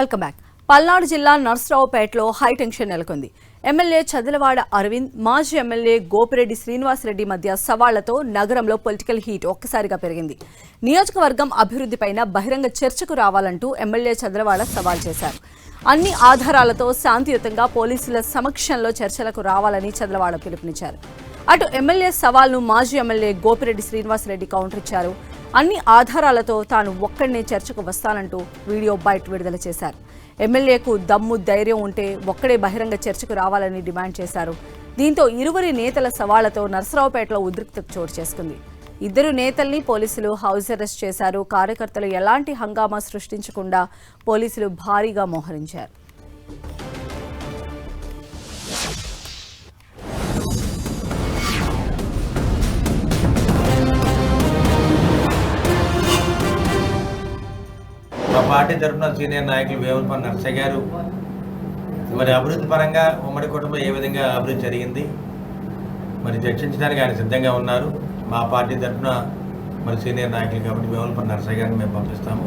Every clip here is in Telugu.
Welcome back. పల్నాడు జిల్లా నర్సరావుపేటలో హై టెన్షన్ నెలకొంది. ఎమ్మెల్యే చదలవాడ అరవింద్, మాజీ ఎమ్మెల్యే గోపిరెడ్డి శ్రీనివాసరెడ్డి మధ్య సవాళ్లతో నగరంలో పొలిటికల్ హీట్ ఒక్కసారిగా పెరిగింది. నియోజకవర్గం అభివృద్ధిపైన బహిరంగ చర్చకు రావాలంటూ ఎమ్మెల్యే చదలవాడ సవాల్ చేశారు. అన్ని ఆధారాలతో శాంతియుతంగా పోలీసుల సమక్షంలో చర్చలకు రావాలని చదలవాడ పిలుపునిచ్చారు. అటు ఎమ్మెల్యే సవాల్ను మాజీ ఎమ్మెల్యే గోపిరెడ్డి శ్రీనివాసరెడ్డి కౌంటర్ ఇచ్చారు. అన్ని ఆధారాలతో తాను ఒక్కడనే చర్చకు వస్తానంటూ వీడియో బైట్ విడుదల చేశారు. ఎమ్మెల్యేకు దమ్ము ధైర్యం ఉంటే ఒక్కడే బహిరంగ చర్చకు రావాలని డిమాండ్ చేశారు. దీంతో ఇరువురి నేతల సవాళ్లతో నర్సరావుపేటలో ఉద్రిక్తత చోటు చేసుకుంది. ఇద్దరు నేతల్ని పోలీసులు హౌస్ అరెస్ట్ చేశారు. కార్యకర్తలు ఎలాంటి హంగామా సృష్టించకుండా పోలీసులు భారీగా మోహరించారు. మా పార్టీ తరఫున సీనియర్ నాయకులు వేములపల్లి నర్సయ్య గారు మరి అభివృద్ధి పరంగా ఉమ్మడి కుటుంబం ఏ విధంగా అభివృద్ధి జరిగింది మరి చర్చించడానికి ఆయన సిద్ధంగా ఉన్నారు. మా పార్టీ తరఫున మరి సీనియర్ నాయకులు కాబట్టి వేములపల్లి నర్సయ్య గారిని మేము పంపిస్తాము.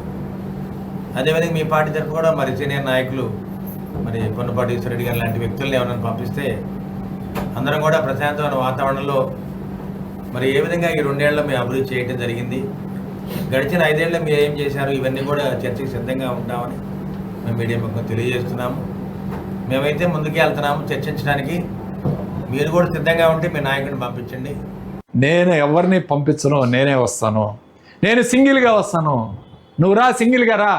అదేవిధంగా మీ పార్టీ తరఫున కూడా మరి సీనియర్ నాయకులు మరి పొన్నపాటి ఈశ్వరరెడ్డి గారు లాంటి వ్యక్తుల్ని ఎవరైనా పంపిస్తే అందరం కూడా ప్రశాంతమైన వాతావరణంలో మరి ఏ విధంగా ఈ 2 ఏళ్లలో మేము అభివృద్ధి చేయడం జరిగింది, గడిచిన 5 ఏళ్ళలో మీరు ఏం చేశారు, ఇవన్నీ కూడా చర్చకి సిద్ధంగా ఉంటామని మేము మీడియా పక్కన తెలియజేస్తున్నాము. మేమైతే ముందుకు వెళ్తున్నాము చర్చించడానికి. మీరు కూడా సిద్ధంగా ఉంటే మీ నాయకుడిని పంపించండి. నేను ఎవరిని పంపించను, నేనే వస్తాను. నేను సింగిల్గా వస్తాను. నువ్వు రా, సింగిల్గా రా.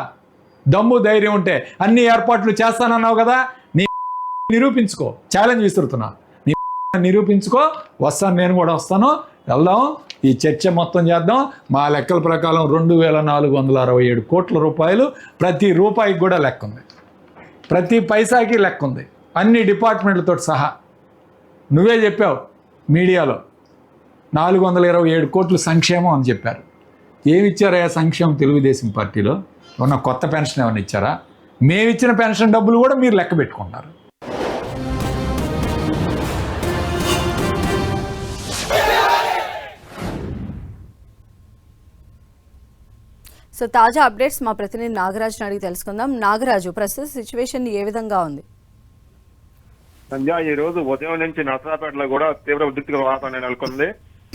దమ్ము ధైర్యం ఉంటే అన్ని ఏర్పాట్లు చేస్తానన్నావు కదా, నీ నిరూపించుకో. ఛాలెంజ్ విసురుతున్నా, నీ నిరూపించుకో. వస్తాను, నేను కూడా వస్తాను. వెళ్దాం, ఈ చర్చ మొత్తం చేద్దాం. మా లెక్కల ప్రకారం 2467 కోట్ల రూపాయలు, ప్రతి రూపాయికి కూడా లెక్క ఉంది, ప్రతి పైసాకి లెక్క ఉంది, అన్ని డిపార్ట్మెంట్లతో సహా. నువ్వే చెప్పావు మీడియాలో 427 కోట్లు సంక్షేమం అని చెప్పారు. ఏమి ఇచ్చారా సంక్షేమం? తెలుగుదేశం పార్టీలో ఉన్న కొత్త పెన్షన్ ఏమైనా ఇచ్చారా? మేమిచ్చిన పెన్షన్ డబ్బులు కూడా మీరు లెక్క పెట్టుకుంటారు. సో తాజా అప్డేట్స్ మా ప్రతినిధి నాగరాజుని అడిగి తెలుసుకుందాం. నాగరాజు, ప్రస్తుత సిచ్యువేషన్ ఏ విధంగా ఉంది? సంధ్య, ఈ రోజు ఉదయం నుంచి నర్సరావుపేటలో కూడా తీవ్ర ఉద్రిక్త వాతావరణం నెలకొంది.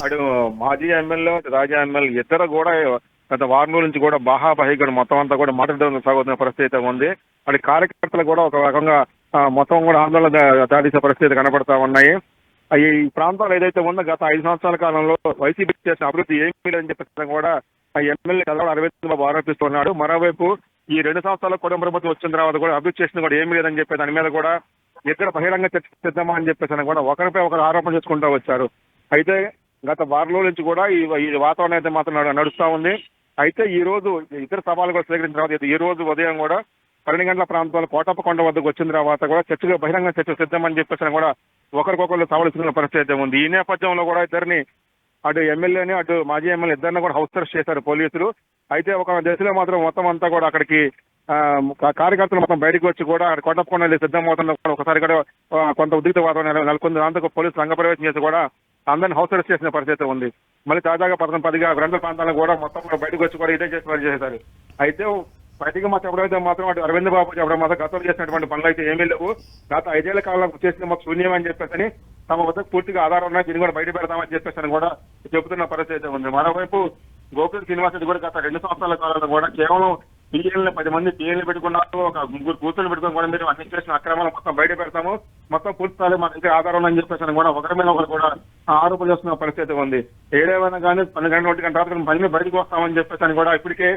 అటు మాజీ ఎమ్మెల్యే, రాజా ఎమ్మెల్యే ఇద్దరు కూడా గత వారం రోజుల నుంచి కూడా బాహాబాహిగా మొత్తం అంతా కూడా మాట్లాడడం సాగుతున్న పరిస్థితి ఉంది. అటు కార్యకర్తలు కూడా ఒక రకంగా మొత్తం కూడా ఆందోళన దాటిసే పరిస్థితి కనబడతా ఉన్నాయి. ఈ ప్రాంతాలు ఏదైతే ఉందో గత 5 సంవత్సరాల కాలంలో వైసీపీ చేసిన అభివృద్ధి ఏమీ లేదని చెప్పి కూడా ఎమ్మెల్యే చదవడం అరవింద్ బాబు ఆరోపిస్తున్నాడు. మరోవైపు ఈ 2 సంవత్సరాల కుటుంబ ప్రభుత్వం వచ్చిన తర్వాత కూడా అభివృద్ధి చేసిన కూడా ఏమీ లేదని చెప్పి దాని మీద కూడా ఇద్దరు బహిరంగ చర్చ సిద్ధమా అని చెప్పేసి కూడా ఒకరిపై ఒకరు ఆరోపణ చేసుకుంటూ వచ్చారు. అయితే గత వారం రోజుల నుంచి కూడా ఈ వాతావరణం అయితే మాత్రం నడుస్తూ ఉంది. అయితే ఈ రోజు ఇతర సవాళ్ళు కూడా స్వీకరించిన తర్వాత ఈ రోజు ఉదయం కూడా 12 గంటల ప్రాంతంలో కోటప్పకొండ వద్దకు వచ్చిన తర్వాత కూడా చర్చగా బహిరంగ చర్చ సిద్ధమని చెప్పేసి కూడా ఒకరికొకరు సవాలుస్తున్న పరిస్థితి ఉంది. ఈ నేపథ్యంలో కూడా ఇద్దరిని, అటు ఎమ్మెల్యేని అటు మాజీ ఎమ్మెల్యే ఇద్దరిని కూడా హౌస్ అరెస్ట్ చేశారు పోలీసులు. అయితే ఒక దశలో మాత్రం మొత్తం అంతా కూడా అక్కడికి కార్యకర్తలు మొత్తం బయటకు వచ్చి కూడా కోటప్పకొండ సిద్ధమవుతున్న ఒకసారి కూడా కొంత ఉద్రిక్త వాతావరణం నెలకొంది. దాంతో పోలీసులు రంగప్రవేశం చేసి కూడా అందరిని హౌస్ అరెస్ట్ చేసిన పరిస్థితి ఉంది. మళ్ళీ తాజాగా 10 గంటల ప్రాంతాలను కూడా మొత్తం కూడా బయటకు వచ్చి కూడా ఇదే చేసి చేశారు. అయితే బయటకు మాకు చెప్పడమైతే మాత్రం అటు అరవింద్ బాబు చెప్పడం మాత్రం గతంలో చేసినటువంటి పనులు అయితే ఏమీ లేవు, గత 5 ఏళ్ల కాలంలో చేసిన మాకు శూన్యం అని చెప్పేసి తమ వద్దకు పూర్తిగా ఆధారం ఉన్నాయి, దీన్ని కూడా బయట పెడతామని చెప్పేసి కూడా చెబుతున్న పరిస్థితి ఉంది. మరోవైపు గోపిరెడ్డి శ్రీనివాసరెడ్డి కూడా గత 2 సంవత్సరాల కాలంలో కూడా కేవలం పిఎల్ని 10 మంది పిఎల్ని పెట్టుకున్నారు, ఒక 3 కూతుర్లు పెట్టుకుని కూడా మీరు అన్ని చేసిన అక్రమాలు మొత్తం బయట పెడతాము, మొత్తం పూర్తి స్థాయి మాకు ఇంకా ఆధారం అని చెప్పేసి కూడా ఒకరి మీద ఒకరు కూడా ఆరోపణ చేస్తున్న పరిస్థితి ఉంది. ఏదేమైనా కానీ 12 గంటల 1 గంట తర్వాత పని బయటకు వస్తామని చెప్పేసి కూడా ఇప్పటికే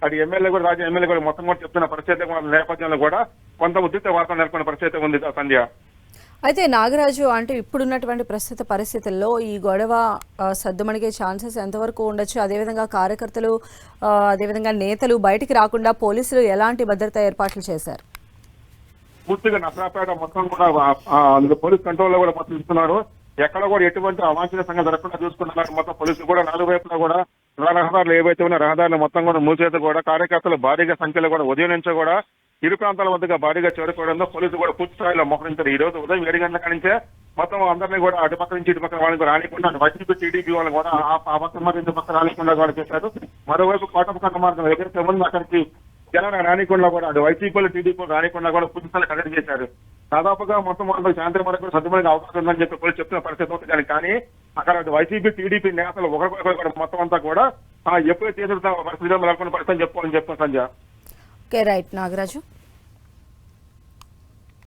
అటు ఎమ్మెల్యే కూడా రాజా ఎమ్మెల్యే కూడా మొత్తం కూడా చెప్తున్న పరిస్థితి నేపథ్యంలో కూడా కొంత ఉద్రిక్త వాతావరణం నెలకొన్న పరిస్థితి ఉంది. సంధ్య, అయితే నాగరాజు, అంటే ఇప్పుడున్నటువంటి ప్రస్తుత పరిస్థితుల్లో ఈ గొడవ సద్దుమణిగే ఛాన్సెస్ ఎంతవరకు ఉండొచ్చు? అదేవిధంగా కార్యకర్తలు, అదేవిధంగా నేతలు బయటికి రాకుండా పోలీసులు ఎలాంటి భద్రతా ఏర్పాట్లు చేశారు? పూర్తిగా నర్సరావుపేట మొత్తం కూడా పోలీస్ కంట్రోల్లో కూడా మొత్తం ఇస్తున్నారు. ఎక్కడ కూడా ఎటువంటి అవాంఛనీయ సంఘటన జరగకుండా చూసుకుంటున్నారు. మొత్తం పోలీసులు కూడా 4 వైపులా కూడా రహదారులు ఏవైతే ఉన్నాయో రహదారులు మొత్తం కూడా మూసేత కూడా కార్యకర్తలు భారీగా సంఖ్యలో కూడా ఉదయం నుంచి కూడా ఇరు ప్రాంతాల వద్దగా భారీగా చేరుకోవడంతో పోలీసులు కూడా పూర్తి స్థాయిలో మోహరించారు. ఈ రోజు ఉదయం 7 గంటల నుంచే మొత్తం అందరినీ కూడా అటుపక్క నుంచి ఇటుపక్క వాళ్ళని రానికుండా వైసీపీ టీడీపీ వాళ్ళు కూడా ఆ పక్క మరి ఇంటి పక్క రానికుండా కూడా చేశారు. మరోవైపు కోటప్పకొండ మార్గం ఎక్కడికి ముందు అక్కడికి జనాలు రానికుండా కూడా అటు వైసీపీలు టీడీపీ రానికుండా కూడా పుస్తకాలు కట్టడి చేశారు. దాదాపుగా మొత్తం సాయంత్రం వరకు సర్దుమణికి అవకాశం ఉందని చెప్పి పోలీసు చెప్తున్న పరిస్థితి ఉంది. కానీ అక్కడ అటు వైసీపీ టీడీపీ నేతలు ఒకరికొకరు మొత్తం అంతా కూడా ఎప్పుడైతే ఎదురుతా పరిస్థితిలో నెలకొన్న పరిస్థితి చెప్పుకోవాలని చెప్తాను సంజయ్. Okay right Nagaraju.